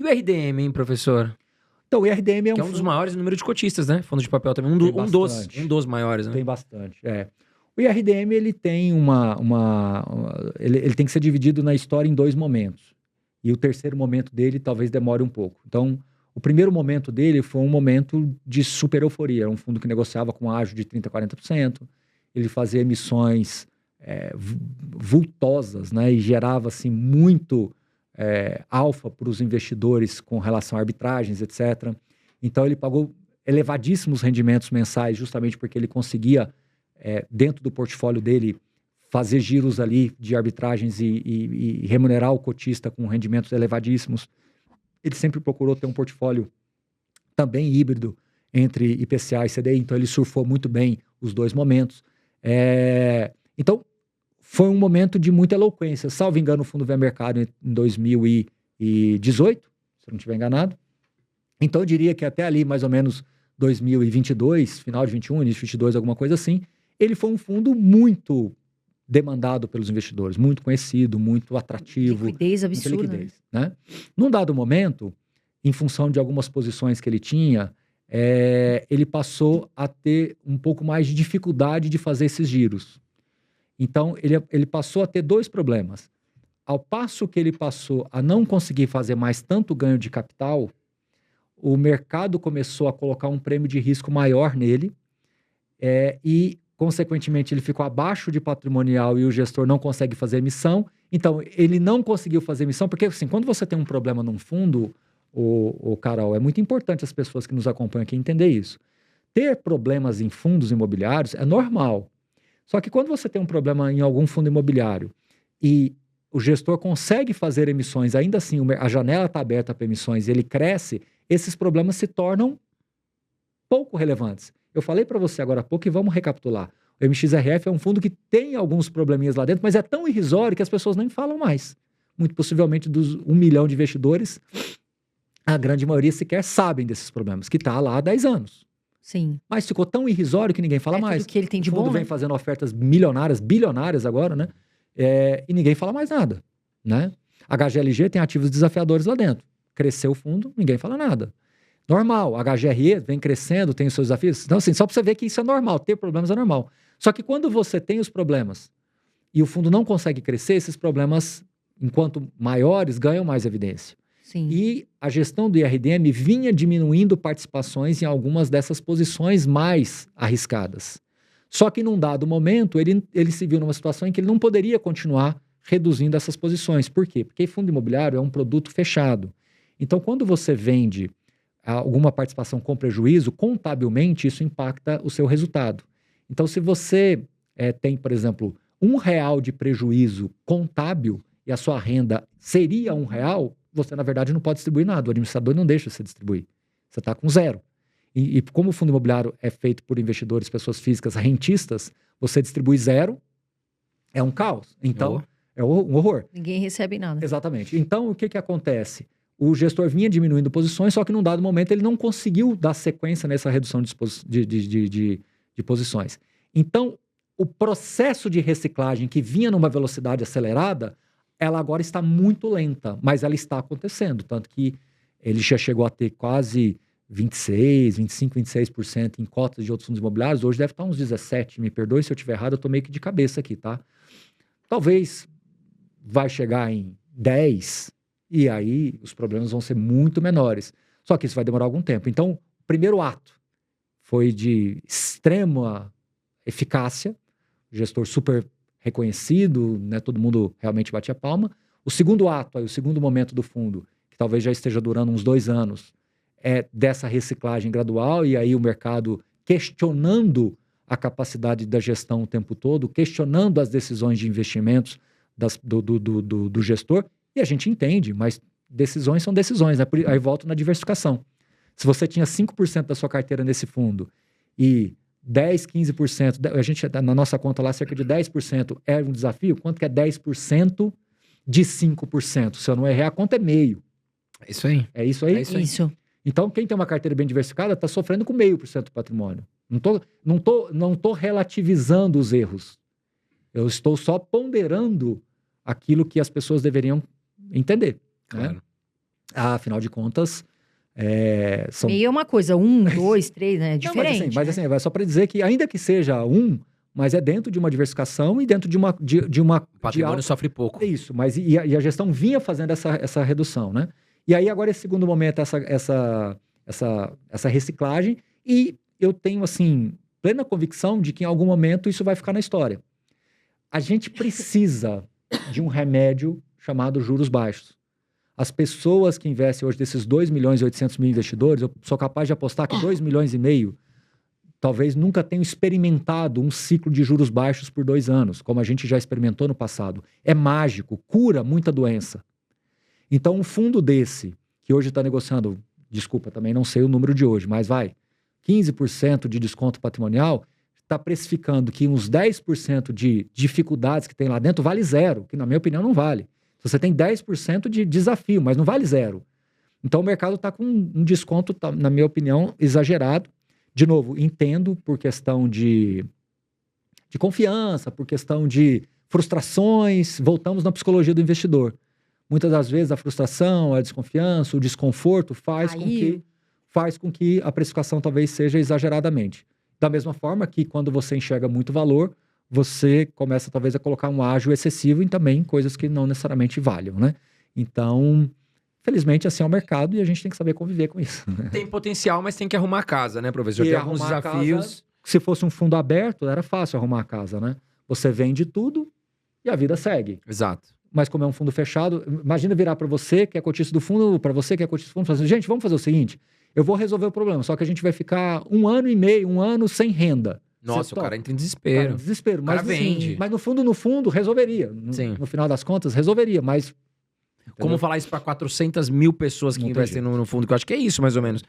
o RDM, hein, professor? Então, o IRDM é Que é um dos maiores números de cotistas, né? Fundo de papel também. Um dos maiores, né? Tem bastante, O IRDM, ele tem ele tem que ser dividido na história em 2 momentos. E o terceiro momento dele talvez demore um pouco. Então, o primeiro momento dele foi um momento de super euforia. Era um fundo que negociava com ágio de 30%, 40%. Ele fazia emissões vultosas, né? E gerava, assim, muito alfa para os investidores com relação a arbitragens, etc. Então, ele pagou elevadíssimos rendimentos mensais justamente porque ele conseguia, dentro do portfólio dele, fazer giros ali de arbitragens e remunerar o cotista com rendimentos elevadíssimos. Ele sempre procurou ter um portfólio também híbrido entre IPCA e CDI, então ele surfou muito bem os 2 momentos. Então, foi um momento de muita eloquência. Salvo engano, o fundo veio ao mercado em 2018, se eu não estiver enganado. Então, eu diria que até ali, mais ou menos 2022, final de 21, início de 22, alguma coisa assim, ele foi um fundo muito demandado pelos investidores, muito conhecido, muito atrativo. Liquidez absurda. Né? Num dado momento, em função de algumas posições que ele tinha, ele passou a ter um pouco mais de dificuldade de fazer esses giros. Então, ele passou a ter 2 problemas. Ao passo que ele passou a não conseguir fazer mais tanto ganho de capital, o mercado começou a colocar um prêmio de risco maior nele e, consequentemente, ele ficou abaixo de patrimonial e o gestor não consegue fazer emissão. Então, ele não conseguiu fazer emissão, porque, assim, quando você tem um problema num fundo, Carol, é muito importante as pessoas que nos acompanham aqui entender isso. Ter problemas em fundos imobiliários é normal. Só que quando você tem um problema em algum fundo imobiliário e o gestor consegue fazer emissões, ainda assim a janela está aberta para emissões e ele cresce, esses problemas se tornam pouco relevantes. Eu falei para você agora há pouco e vamos recapitular. O MXRF é um fundo que tem alguns probleminhas lá dentro, mas é tão irrisório que as pessoas nem falam mais. Muito possivelmente dos 1 milhão de investidores, a grande maioria sequer sabem desses problemas, que está lá há 10 anos. Sim. Mas ficou tão irrisório que ninguém fala mais. Tudo que ele tem de o fundo bom, vem fazendo ofertas milionárias, bilionárias agora, né? E ninguém fala mais nada, né? A HGLG tem ativos desafiadores lá dentro. Cresceu o fundo, ninguém fala nada. Normal, a HGRE vem crescendo, tem os seus desafios. Então, assim, só para você ver que isso é normal, ter problemas é normal. Só que quando você tem os problemas e o fundo não consegue crescer, esses problemas, enquanto maiores, ganham mais evidência. Sim. E a gestão do IRDM vinha diminuindo participações em algumas dessas posições mais arriscadas. Só que num dado momento, ele se viu numa situação em que ele não poderia continuar reduzindo essas posições. Por quê? Porque fundo imobiliário é um produto fechado. Então, quando você vende alguma participação com prejuízo, contabilmente isso impacta o seu resultado. Então, se você tem, por exemplo, R$1 de prejuízo contábil e a sua renda seria R$1, você, na verdade, não pode distribuir nada. O administrador não deixa você distribuir. Você está com 0. E como o fundo imobiliário é feito por investidores, pessoas físicas rentistas, você distribui 0, é um caos. Então, é um horror. Ninguém recebe nada. Exatamente. Então, o que acontece? O gestor vinha diminuindo posições, só que num dado momento ele não conseguiu dar sequência nessa redução de posições. Então, o processo de reciclagem que vinha numa velocidade acelerada, ela agora está muito lenta, mas ela está acontecendo. Tanto que ele já chegou a ter quase 26% em cotas de outros fundos imobiliários. Hoje deve estar uns 17%. Me perdoe se eu estiver errado, eu estou meio que de cabeça aqui, tá? Talvez vai chegar em 10%, e aí os problemas vão ser muito menores. Só que isso vai demorar algum tempo. Então, o primeiro ato foi de extrema eficácia, gestor super reconhecido, né? Todo mundo realmente bate a palma. O segundo ato, aí, o segundo momento do fundo, que talvez já esteja durando uns 2 anos, é dessa reciclagem gradual, e aí o mercado questionando a capacidade da gestão o tempo todo, questionando as decisões de investimentos do gestor, e a gente entende, mas decisões são decisões, né? Aí volto na diversificação. Se você tinha 5% da sua carteira nesse fundo e 10%, 15%, a gente, na nossa conta lá, cerca de 10% é um desafio, quanto que é 10% de 5%? Se eu não errar, a conta é meio. É isso aí. É isso aí? É isso aí. Isso. Então, quem tem uma carteira bem diversificada está sofrendo com 0,5% do patrimônio. Não tô relativizando os erros. Eu estou só ponderando aquilo que as pessoas deveriam entender. Claro. Né? Afinal de contas, são... Meio é uma coisa, 1, 2, 3, né? É Não, diferente. mas assim, é só para dizer que ainda que seja mas é dentro de uma diversificação e dentro de uma O patrimônio sofre pouco. Isso, mas e a gestão vinha fazendo essa redução, né? E aí agora esse segundo momento, essa reciclagem, e eu tenho, assim, plena convicção de que em algum momento isso vai ficar na história. A gente precisa de um remédio chamado juros baixos. As pessoas que investem hoje, desses 2 milhões e 800 mil investidores, eu sou capaz de apostar que 2 milhões e meio talvez nunca tenham experimentado um ciclo de juros baixos por 2 anos, como a gente já experimentou no passado. É mágico, cura muita doença. Então, um fundo desse, que hoje está negociando, desculpa, também não sei o número de hoje, mas 15% de desconto patrimonial, está precificando que uns 10% de dificuldades que tem lá dentro vale zero, que na minha opinião não vale. Você tem 10% de desafio, mas não vale zero. Então o mercado está com um desconto, na minha opinião, exagerado. De novo, entendo por questão de confiança, por questão de frustrações, voltamos na psicologia do investidor. Muitas das vezes a frustração, a desconfiança, o desconforto faz com que a precificação talvez seja exageradamente. Da mesma forma que quando você enxerga muito valor, você começa talvez a colocar um ágio excessivo em também coisas que não necessariamente valham, né? Então, felizmente, assim é o mercado e a gente tem que saber conviver com isso. Tem potencial, mas tem que arrumar a casa, né, professor? Tem alguns desafios. Se fosse um fundo aberto, era fácil arrumar a casa, né? Você vende tudo e a vida segue. Exato. Mas como é um fundo fechado, imagina virar para você, que é cotista do fundo, para você que é cotista do fundo, falar assim, gente, vamos fazer o seguinte, eu vou resolver o problema, só que a gente vai ficar 1 ano e meio, 1 ano sem renda. Nossa, o cara entra em desespero. Desespero. O cara vende. Mas no fundo, resolveria. No final das contas, resolveria, mas... Como falar isso para 400 mil pessoas que investem no fundo, que eu acho que é isso, mais ou menos.